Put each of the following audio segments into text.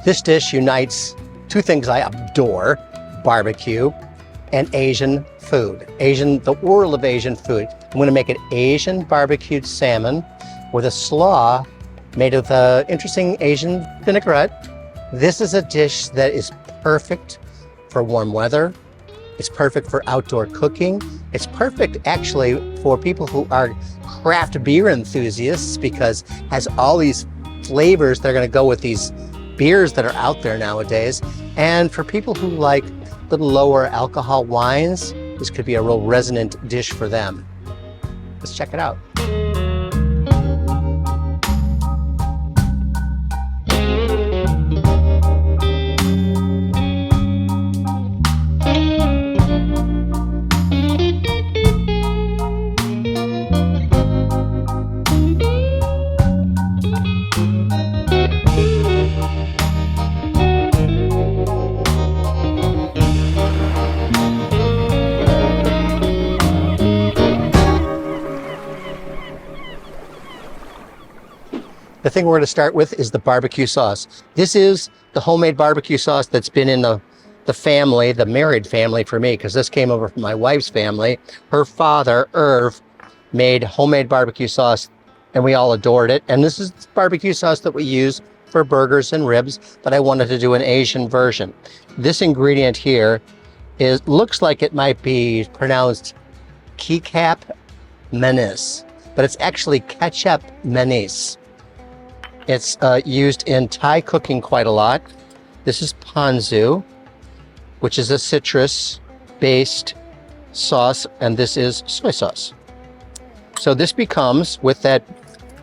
This dish unites two things I adore: barbecue and Asian food. The world of Asian food. I'm gonna make an Asian barbecued salmon with a slaw made with an interesting Asian vinaigrette. This is a dish that is perfect for warm weather. It's perfect for outdoor cooking. It's perfect actually for people who are craft beer enthusiasts because it has all these flavors that are gonna go with these beers that are out there nowadays. And for people who like little lower alcohol wines, this could be a real resonant dish for them. Let's check it out. The thing we're going to start with is the barbecue sauce. This is the homemade barbecue sauce that's been in the family, the married family for me, because this came over from my wife's family. Her father, Irv, made homemade barbecue sauce, and we all adored it. And this is barbecue sauce that we use for burgers and ribs, but I wanted to do an Asian version. This ingredient here looks like it might be pronounced kecap menis, but it's actually ketchup menis. It's used in Thai cooking quite a lot. This is ponzu, which is a citrus-based sauce, and this is soy sauce. So this becomes, with that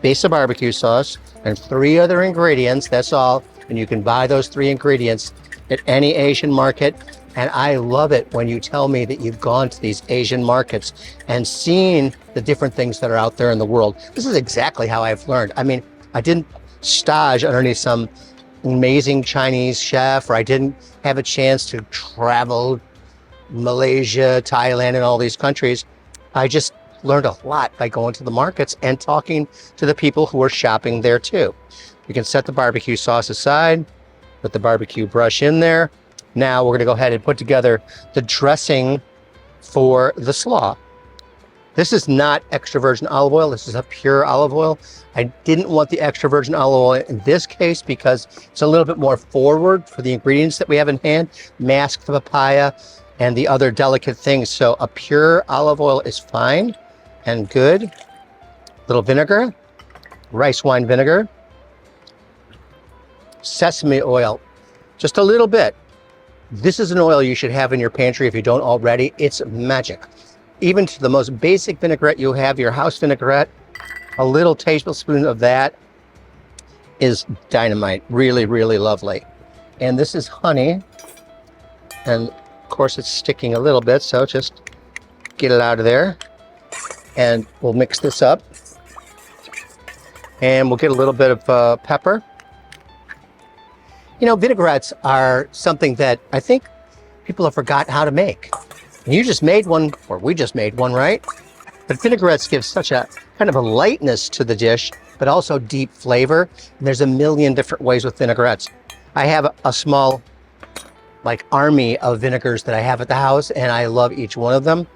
base of barbecue sauce and 3 other ingredients, that's all, and you can buy those 3 ingredients at any Asian market. And I love it when you tell me that you've gone to these Asian markets and seen the different things that are out there in the world. This is exactly how I've learned. I mean, I didn't stage underneath some amazing Chinese chef, or I didn't have a chance to travel Malaysia, Thailand, and all these countries. I just learned a lot by going to the markets and talking to the people who are shopping there too. You can set the barbecue sauce aside, put the barbecue brush in there. Now we're going to go ahead and put together the dressing for the slaw. This is not extra virgin olive oil. This is a pure olive oil. I didn't want the extra virgin olive oil in this case because it's a little bit more forward for the ingredients that we have in hand, mask the papaya and the other delicate things. So a pure olive oil is fine and good. A little vinegar, rice wine vinegar, sesame oil, just a little bit. This is an oil you should have in your pantry if you don't already. It's magic. Even to the most basic vinaigrette you have, your house vinaigrette, a little tablespoon of that is dynamite. Really, really lovely. And this is honey. And of course it's sticking a little bit, so just get it out of there. And we'll mix this up. And we'll get a little bit of pepper. You know, vinaigrettes are something that I think people have forgotten how to make. And you just made one, or we just made one, right? But vinaigrettes give such a kind of a lightness to the dish, but also deep flavor. And there's a million different ways with vinaigrettes. I have a small, like, army of vinegars that I have at the house, and I love each one of them.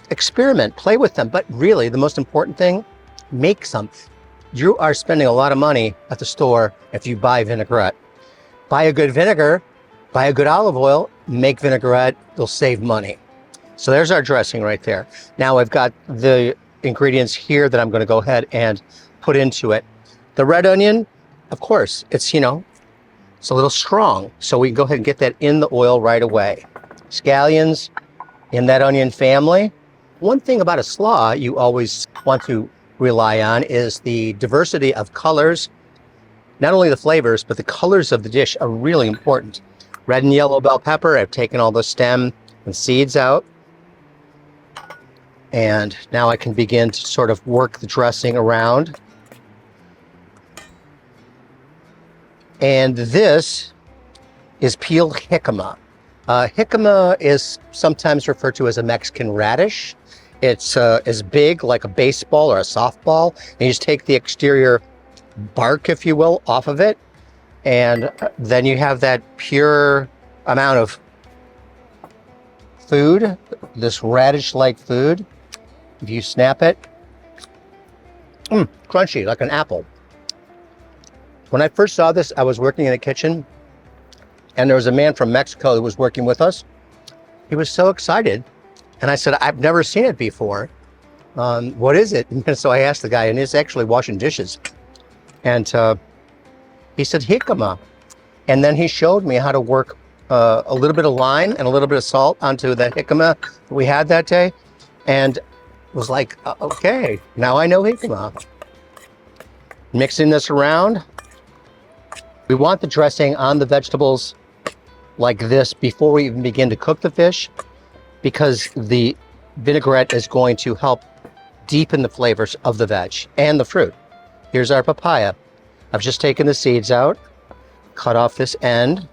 Experiment, play with them, but really the most important thing, make some. You are spending a lot of money at the store if you buy vinaigrette. Buy a good vinegar, buy a good olive oil, make vinaigrette, you'll save money. So there's our dressing right there. Now I've got the ingredients here that I'm going to go ahead and put into it. The red onion, of course, it's, you know, it's a little strong, so we can go ahead and get that in the oil right away. Scallions in that onion family. One thing about a slaw you always want to rely on is the diversity of colors. Not only the flavors, but the colors of the dish are really important. Red and yellow bell pepper, I've taken all the stem and seeds out. And now I can begin to sort of work the dressing around. And this is peeled jicama. Jicama is sometimes referred to as a Mexican radish. It's as big like a baseball or a softball. And you just take the exterior bark, if you will, off of it. And then you have that pure amount of food, this radish-like food. If you snap it, crunchy, like an apple. When I first saw this, I was working in a kitchen, and there was a man from Mexico who was working with us. He was so excited, and I said, I've never seen it before. What is it? And so I asked the guy, and he's actually washing dishes. And he said, jicama. And then he showed me how to work a little bit of lime and a little bit of salt onto the jicama we had that day. And was like, okay, now I know jicama. Mixing this around. We want the dressing on the vegetables like this before we even begin to cook the fish, because the vinaigrette is going to help deepen the flavors of the veg and the fruit. Here's our papaya. I've just taken the seeds out, cut off this end,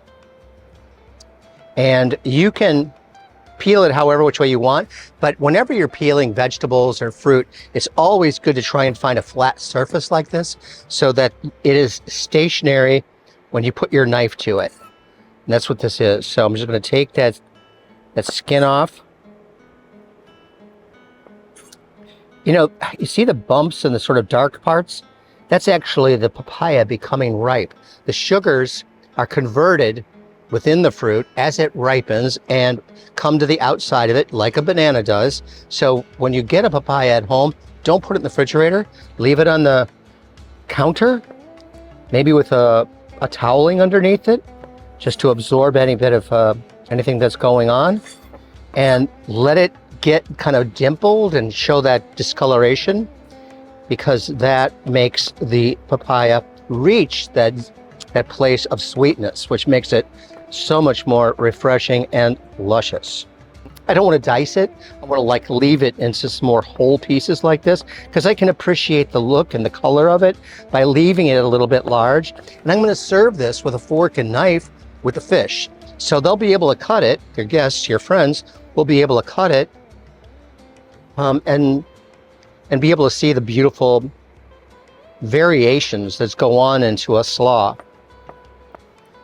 and you can peel it however which way you want, but whenever you're peeling vegetables or fruit, it's always good to try and find a flat surface like this so that it is stationary when you put your knife to it. And that's what this is. So I'm just going to take that skin off. You know, you see the bumps and the sort of dark parts? That's actually the papaya becoming ripe. The sugars are converted within the fruit as it ripens and come to the outside of it like a banana does. So when you get a papaya at home, don't put it in the refrigerator. Leave it on the counter, maybe with a toweling underneath it, just to absorb any bit of anything that's going on, and let it get kind of dimpled and show that discoloration, because that makes the papaya reach that place of sweetness, which makes it so much more refreshing and luscious. I don't want to dice it. I want to like leave it into some more whole pieces like this, because I can appreciate the look and the color of it by leaving it a little bit large. And I'm going to serve this with a fork and knife with the fish. So they'll be able to cut it, your guests, your friends will be able to cut it and be able to see the beautiful variations that go on into a slaw.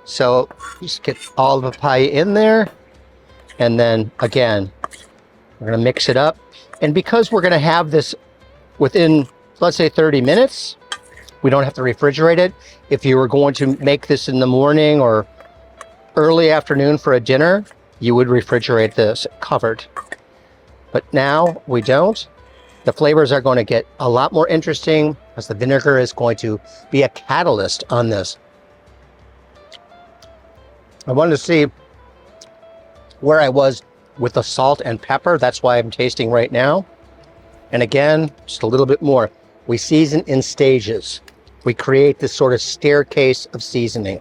So just get all the papaya in there. And then again, we're going to mix it up. And because we're going to have this within, let's say 30 minutes, we don't have to refrigerate it. If you were going to make this in the morning or early afternoon for a dinner, you would refrigerate this covered. But now we don't. The flavors are going to get a lot more interesting as the vinegar is going to be a catalyst on this. I wanted to see where I was with the salt and pepper. That's why I'm tasting right now. And again, just a little bit more. We season in stages. We create this sort of staircase of seasoning.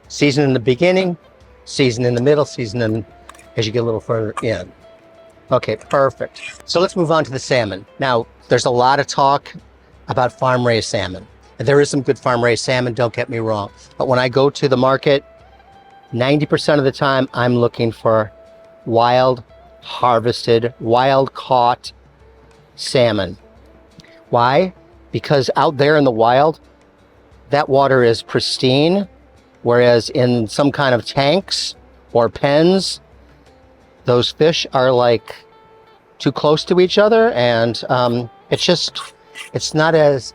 Season in the beginning, season in the middle, season in as you get a little further in. Okay, perfect. So let's move on to the salmon. Now, there's a lot of talk about farm-raised salmon. And there is some good farm-raised salmon, don't get me wrong. But when I go to the market, 90% of the time, I'm looking for wild, harvested, wild-caught salmon. Why? Because out there in the wild, that water is pristine, whereas in some kind of tanks or pens, those fish are like too close to each other, and it's not as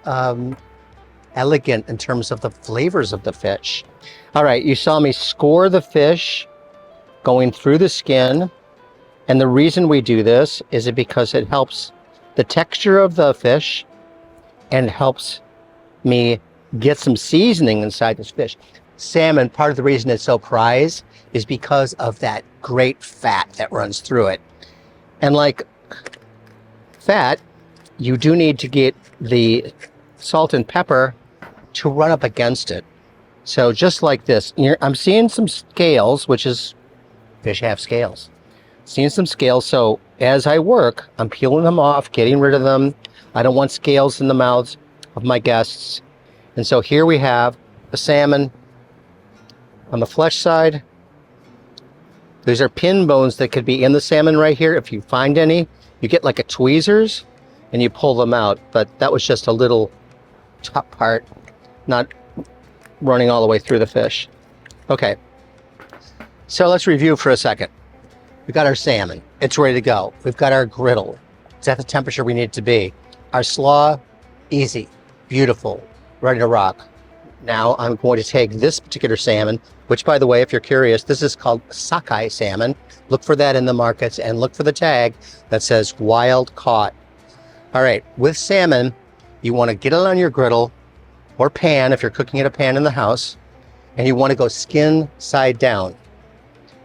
elegant in terms of the flavors of the fish. All right, you saw me score the fish going through the skin, and the reason we do this is because it helps the texture of the fish and helps me get some seasoning inside this fish. Salmon, part of the reason it's so prized is because of that great fat that runs through it. And like fat, you do need to get the salt and pepper to run up against it. So just like this, I'm seeing some scales, which is, fish have scales. Seeing some scales, so as I work, I'm peeling them off, getting rid of them. I don't want scales in the mouths of my guests. And so here we have the salmon on the flesh side. These are pin bones that could be in the salmon right here. If you find any, you get like a tweezers and you pull them out. But that was just a little top part, not running all the way through the fish. Okay, so let's review for a second. We've got our salmon. It's ready to go. We've got our griddle. It's at the temperature we need it to be. Our slaw, easy, beautiful, ready to rock. Now I'm going to take this particular salmon, which, by the way, if you're curious, this is called sockeye salmon. Look for that in the markets and look for the tag that says wild caught. All right, with salmon, you want to get it on your griddle or pan if you're cooking at a pan in the house, and you want to go skin side down.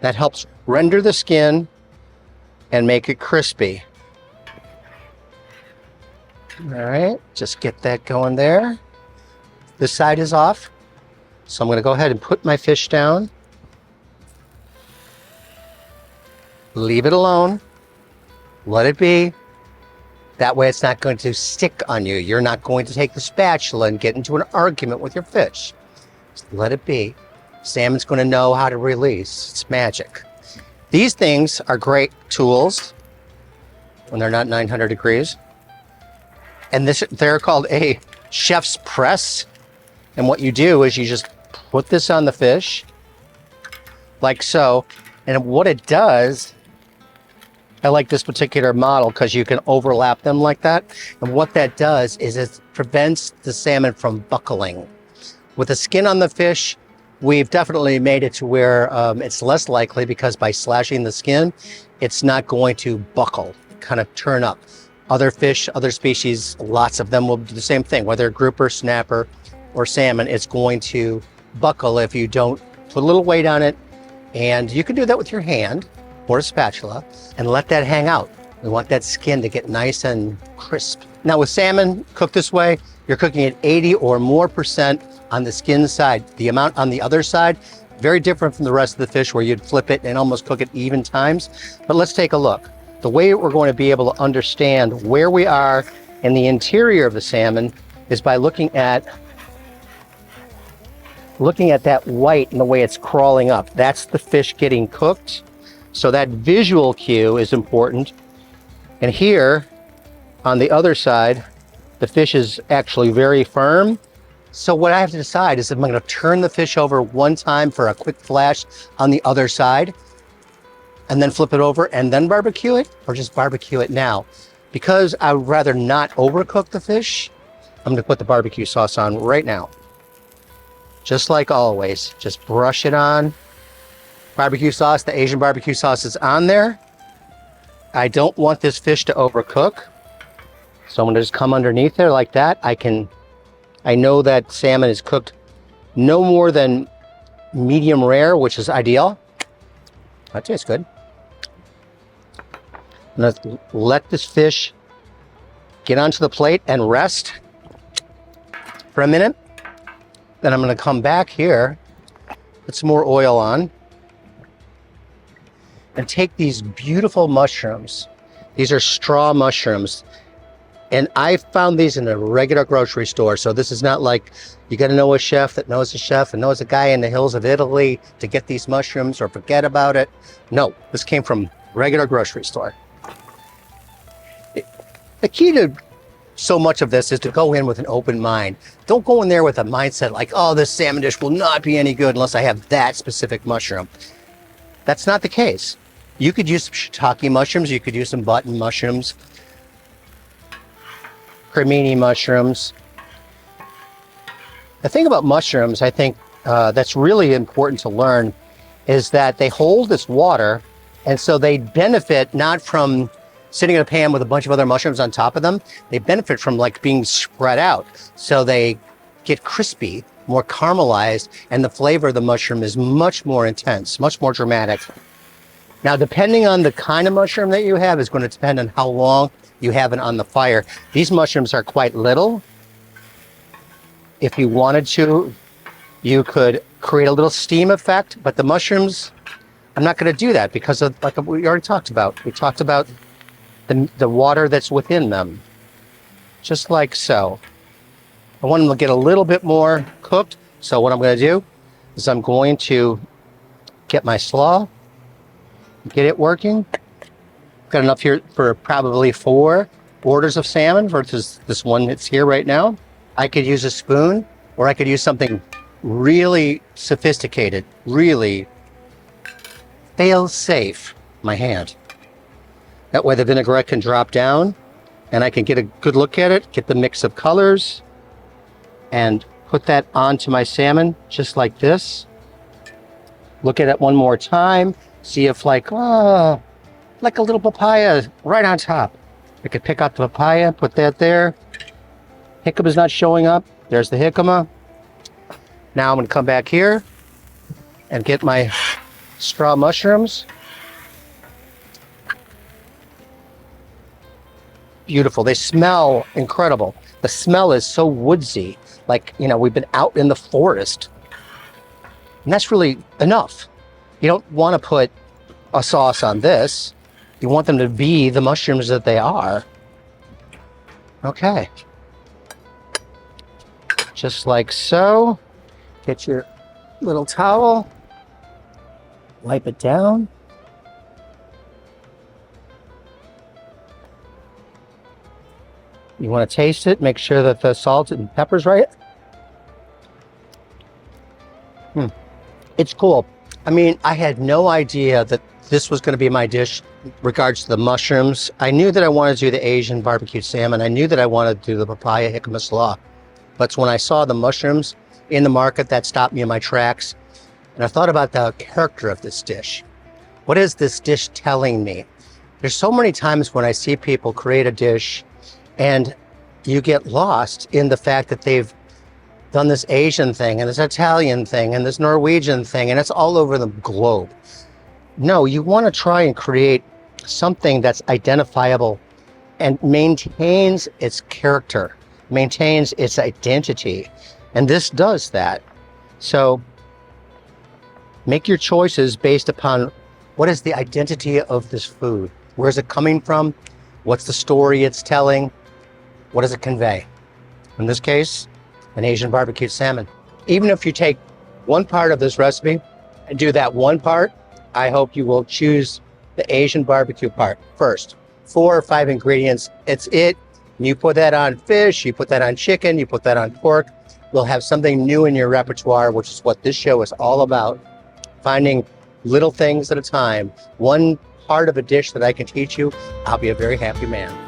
That helps render the skin and make it crispy. All right, just get that going there. This side is off, so I'm going to go ahead and put my fish down. Leave it alone. Let it be. That way it's not going to stick on you. You're not going to take the spatula and get into an argument with your fish. Just let it be. Salmon's going to know how to release. It's magic. These things are great tools when they're not 900 degrees. And they're called a chef's press. And what you do is you just put this on the fish like so. And what it does, I like this particular model because you can overlap them like that. And what that does is it prevents the salmon from buckling. With the skin on the fish, we've definitely made it to where it's less likely, because by slashing the skin, it's not going to buckle, kind of turn up. Other fish, other species, lots of them will do the same thing, whether grouper, snapper, or salmon, it's going to buckle if you don't put a little weight on it. And you can do that with your hand or a spatula and let that hang out. We want that skin to get nice and crisp. Now with salmon cooked this way, you're cooking at 80 or more % on the skin side. The amount on the other side, very different from the rest of the fish where you'd flip it and almost cook it even times. But let's take a look. The way we're going to be able to understand where we are in the interior of the salmon is by looking at that white and the way it's crawling up. That's the fish getting cooked. So that visual cue is important. And here on the other side, the fish is actually very firm. So what I have to decide is if I'm going to turn the fish over one time for a quick flash on the other side and then flip it over and then barbecue it, or just barbecue it now. Because I would rather not overcook the fish, I'm going to put the barbecue sauce on right now. Just like always, just brush it on. Barbecue sauce, the Asian barbecue sauce is on there. I don't want this fish to overcook, so I'm going to just come underneath there like that. I know that salmon is cooked no more than medium rare, which is ideal. That tastes good. Let's let this fish get onto the plate and rest for a minute. Then I'm going to come back here, put some more oil on, and take these beautiful mushrooms. These are straw mushrooms. And I found these in a regular grocery store. So this is not like you got to know a chef that knows a chef and knows a guy in the hills of Italy to get these mushrooms or forget about it. No, this came from regular grocery store. The key to so much of this is to go in with an open mind. Don't go in there with a mindset like, oh, this salmon dish will not be any good unless I have that specific mushroom. That's not the case. You could use some shiitake mushrooms. You could use some button mushrooms, cremini mushrooms. The thing about mushrooms, I think that's really important to learn, is that they hold this water, and so they benefit not from sitting in a pan with a bunch of other mushrooms on top of them. They benefit from like being spread out. So they get crispy, more caramelized, and the flavor of the mushroom is much more intense, much more dramatic. Now, depending on the kind of mushroom that you have is going to depend on how long you have it on the fire. These mushrooms are quite little. If you wanted to, you could create a little steam effect, but the mushrooms, I'm not going to do that because of, like we already talked about. We talked about the water that's within them, just like so. I want them to get a little bit more cooked. So what I'm going to do is I'm going to get my slaw, get it working. Got enough here for probably 4 orders of salmon versus this one that's here right now. I could use a spoon, or I could use something really sophisticated, really fail-safe my hand. That way the vinaigrette can drop down and I can get a good look at it, get the mix of colors, and put that onto my salmon just like this. Look at it one more time, see if like a little papaya right on top. I could pick out the papaya, put that there. Jicama's not showing up. There's the jicama. Now I'm gonna come back here and get my straw mushrooms. Beautiful, they smell incredible. The smell is so woodsy, like, you know, we've been out in the forest. And that's really enough. You don't want to put a sauce on this. You want them to be the mushrooms that they are. Okay. Just like so. Get your little towel. Wipe it down. You want to taste it, make sure that the salt and pepper's right. It's cool. I mean, I had no idea that this was going to be my dish in regards to the mushrooms. I knew that I wanted to do the Asian barbecue salmon. I knew that I wanted to do the papaya jicama slaw. But when I saw the mushrooms in the market, that stopped me in my tracks. And I thought about the character of this dish. What is this dish telling me? There's so many times when I see people create a dish and you get lost in the fact that they've done this Asian thing and this Italian thing and this Norwegian thing, and it's all over the globe. No, you want to try and create something that's identifiable and maintains its character, maintains its identity. And this does that. So make your choices based upon what is the identity of this food? Where is it coming from? What's the story it's telling? What does it convey? In this case, an Asian barbecue salmon. Even if you take one part of this recipe and do that one part, I hope you will choose the Asian barbecue part first. 4 or 5 ingredients, it's it. You put that on fish, you put that on chicken, you put that on pork. We'll have something new in your repertoire, which is what this show is all about. Finding little things at a time. One part of a dish that I can teach you, I'll be a very happy man.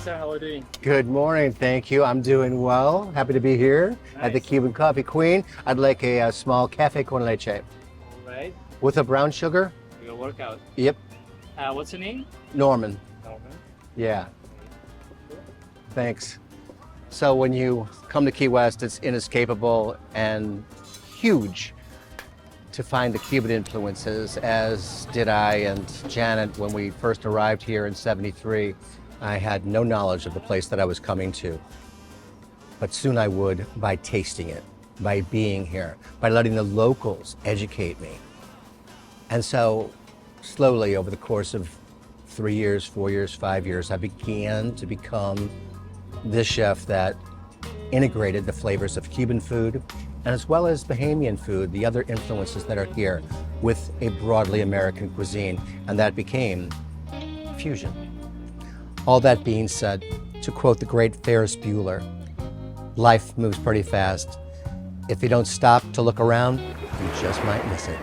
Sir, how are you doing? Good morning, thank you. I'm doing well. Happy to be here at the Cuban Coffee Queen. I'd like a small cafe con leche. All right. With a brown sugar? Your workout. Yep. What's your name? Norman. Norman. Yeah. Thanks. So when you come to Key West, it's inescapable and huge to find the Cuban influences, as did I and Janet when we first arrived here in '73. I had no knowledge of the place that I was coming to, but soon I would by tasting it, by being here, by letting the locals educate me. And so slowly over the course of 3 years, 4 years, 5 years, I began to become this chef that integrated the flavors of Cuban food and as well as Bahamian food, the other influences that are here, with a broadly American cuisine, and that became fusion. All that being said, to quote the great Ferris Bueller, life moves pretty fast. If you don't stop to look around, you just might miss it.